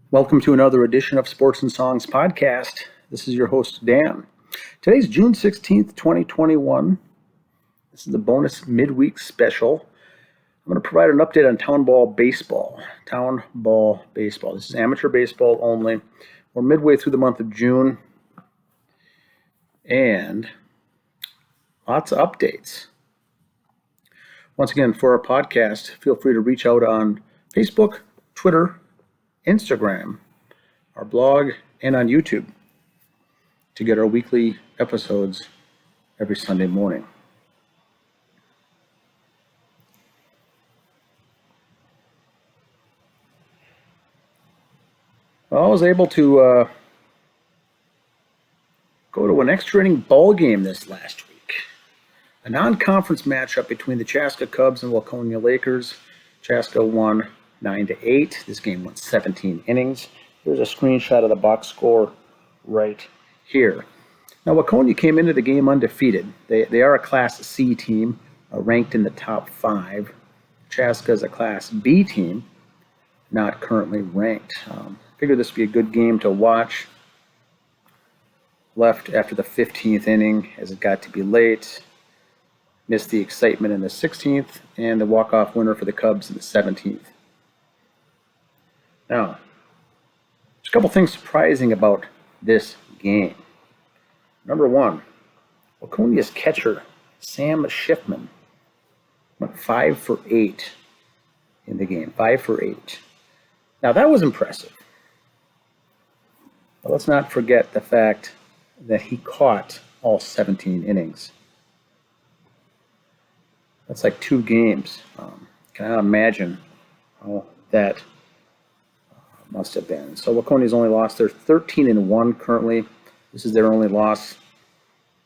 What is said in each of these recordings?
Welcome to another edition of Sports and Songs Podcast. This is your host, Dan. Today's June 16th, 2021. This is a bonus midweek special. I'm going to provide an update on town ball baseball. Town ball baseball. This is amateur baseball only. We're midway through the month of June. And lots of updates. Once again, for our podcast, feel free to reach out on Facebook, Twitter, Instagram, our blog, and on YouTube to get our weekly episodes every Sunday morning. Well, I was able to go to an extra inning ball game this last week. A non-conference matchup between the Chaska Cubs and Waconia Lakers. Chaska won 9-8. This game went 17 innings. Here's a screenshot of the box score right here. Now, Waconia came into the game undefeated. They are a Class C team, ranked in the top 5. Chaska is a Class B team, not currently ranked. Figured this would be a good game to watch. Left after the 15th inning as it got to be late. Missed the excitement in the 16th and the walk-off winner for the Cubs in the 17th. Now, there's a couple things surprising about this game. Number one, Waconia's catcher, Sam Schiffman, went 5 for 8 in the game. 5 for 8. Now, that was impressive. But let's not forget the fact that he caught all 17 innings. That's like 2 games. Cannot imagine how that must have been. So Waconia's only lost. They're 13-1 currently. This is their only loss.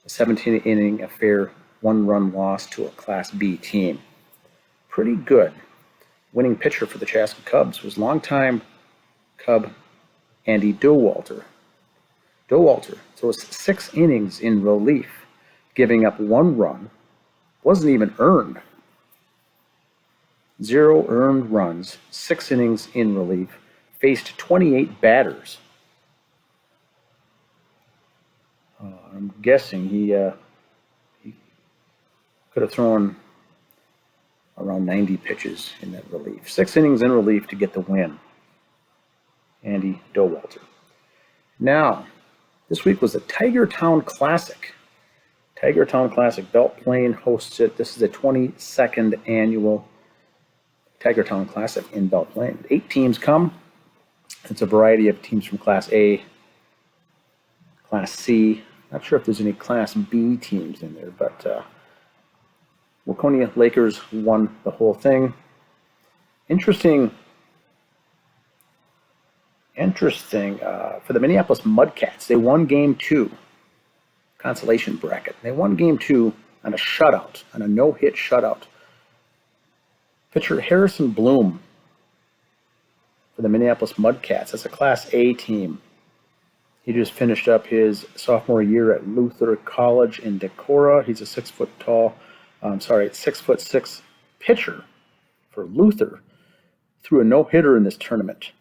A 17-inning affair, 1-run loss to a Class B team. Pretty good. Winning pitcher for the Chaska Cubs was longtime Cub Andy Dowalter. Dowalter throws 6 innings in relief, giving up 1 run. Wasn't even earned. 0 earned runs, 6 innings in relief. Faced 28 batters. I'm guessing he could have thrown around 90 pitches in that relief. 6 innings in relief to get the win. Andy Dowalter. Now, this week was the Tiger Town Classic. Tiger Town Classic. Belle Plaine hosts it. This is the 22nd annual Tiger Town Classic in Belle Plaine. 8 teams come. It's a variety of teams from Class A, Class C. Not sure if there's any Class B teams in there, but Waconia Lakers won the whole thing. Interesting for the Minneapolis Mudcats. They won Game 2, consolation bracket. They won Game 2 on a shutout, on a no-hit shutout. Pitcher Harrison Bloom for the Minneapolis Mudcats. That's a Class A team. He just finished up his sophomore year at Luther College in Decorah. He's a 6'6" pitcher for Luther. Threw a no-hitter in this tournament.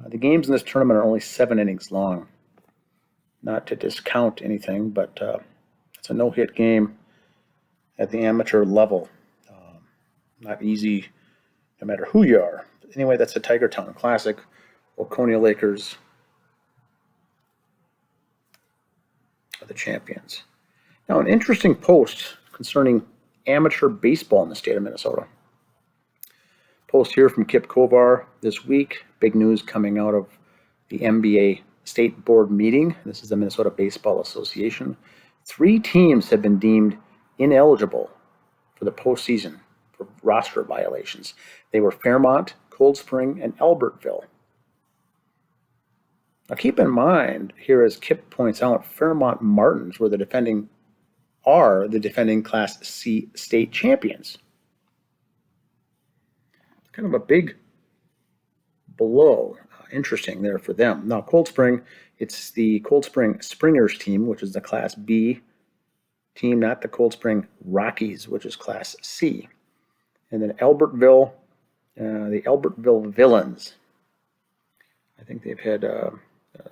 The games in this tournament are only 7 innings long. Not to discount anything, but it's a no-hit game at the amateur level. Not easy no matter who you are. Anyway, that's the Tiger Town Classic. Waconia Lakers are the champions. Now, an interesting post concerning amateur baseball in the state of Minnesota. Post here from Kip Kovar this week. Big news coming out of the MBA State Board meeting. This is the Minnesota Baseball Association. 3 teams have been deemed ineligible for the postseason for roster violations. They were Fairmont, Cold Spring, and Albertville. Now keep in mind, here as Kip points out, Fairmont Martins were the defending Class C state champions. Kind of a big blow. Interesting there for them. Now Cold Spring, it's the Cold Spring Springers team, which is the Class B team, not the Cold Spring Rockies, which is Class C. And then Albertville, the Albertville Villains. I think they've had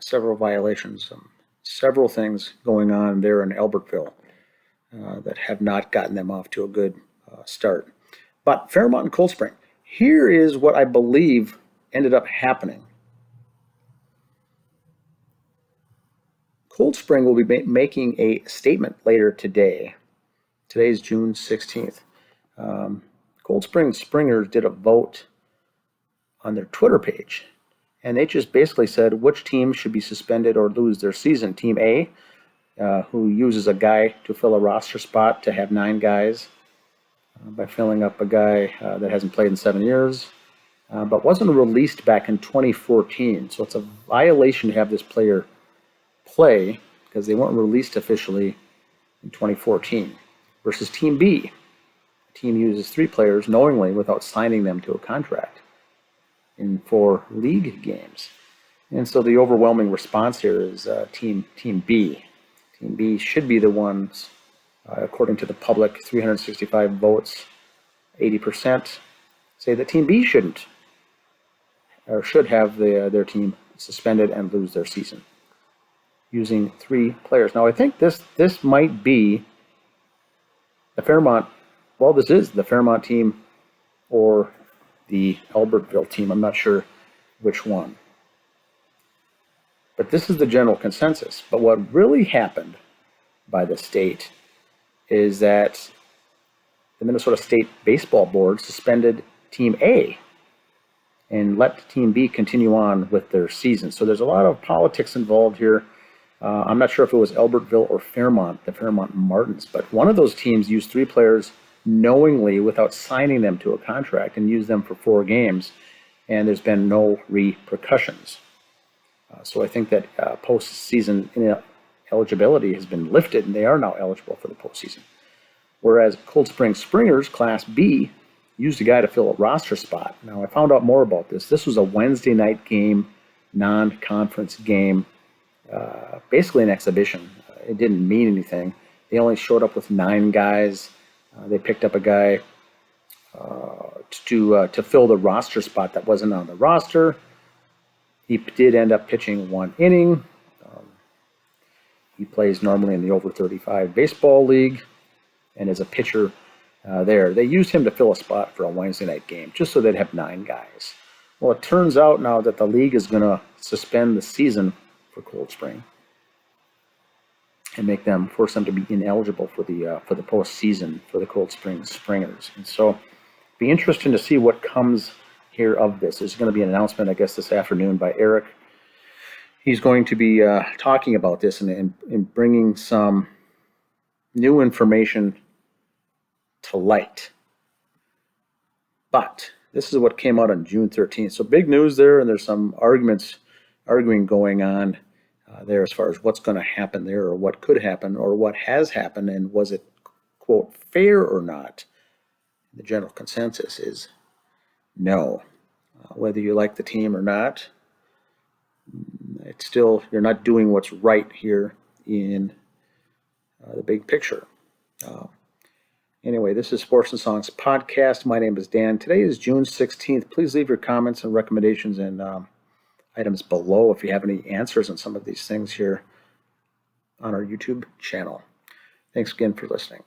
several violations, several things going on there in Albertville that have not gotten them off to a good start. But Fairmont and Cold Spring, here is what I believe ended up happening. Cold Spring will be making a statement later today. Today is June 16th. Cold Spring Springers did a vote on their Twitter page, and they just basically said which team should be suspended or lose their season. Team A, who uses a guy to fill a roster spot to have 9 guys by filling up a guy that hasn't played in 7 years, but wasn't released back in 2014. So it's a violation to have this player play because they weren't released officially in 2014. Versus Team B, the team uses 3 players knowingly without signing them to a contract in 4 league games. And so the overwhelming response here is Team B. Team B should be the ones, according to the public, 365 votes, 80% say that Team B shouldn't or should have their team suspended and lose their season using 3 players. Now I think this might be the Fairmont, well, this is the Fairmont team or the Albertville team. I'm not sure which one. But this is the general consensus. But what really happened by the state is that the Minnesota State Baseball Board suspended Team A and let Team B continue on with their season. So there's a lot of politics involved here. I'm not sure if it was Albertville or Fairmont, the Fairmont Martins, but one of those teams used 3 players knowingly without signing them to a contract and used them for 4 games, and there's been no repercussions. So I think that postseason eligibility has been lifted, and they are now eligible for the postseason. Whereas Cold Spring Springers, Class B, used a guy to fill a roster spot. Now, I found out more about this. This was a Wednesday night game, non-conference game, basically an exhibition. It didn't mean anything. They only showed up with 9 guys. They picked up a guy to fill the roster spot that wasn't on the roster. He did end up pitching 1 inning. He plays normally in the over 35 baseball league and is a pitcher there. They used him to fill a spot for a Wednesday night game just so they'd have 9 guys. Well, it turns out now that the league is going to suspend the season for Cold Spring and force them to be ineligible for the postseason for the Cold Spring Springers. And so it'll be interesting to see what comes here of this. There's going to be an announcement, I guess, this afternoon by Eric. He's going to be talking about this and bringing some new information to light. But this is what came out on June 13th. So big news there, and there's some arguing going on there as far as what's going to happen there or what could happen or what has happened and was it, quote, fair or not. The general consensus is no. Whether you like the team or not, it's still, you're not doing what's right here in the big picture. Anyway, this is Sports and Songs Podcast. My name is Dan. Today is June 16th. Please leave your comments and recommendations and items below if you have any answers on some of these things here on our YouTube channel. Thanks again for listening.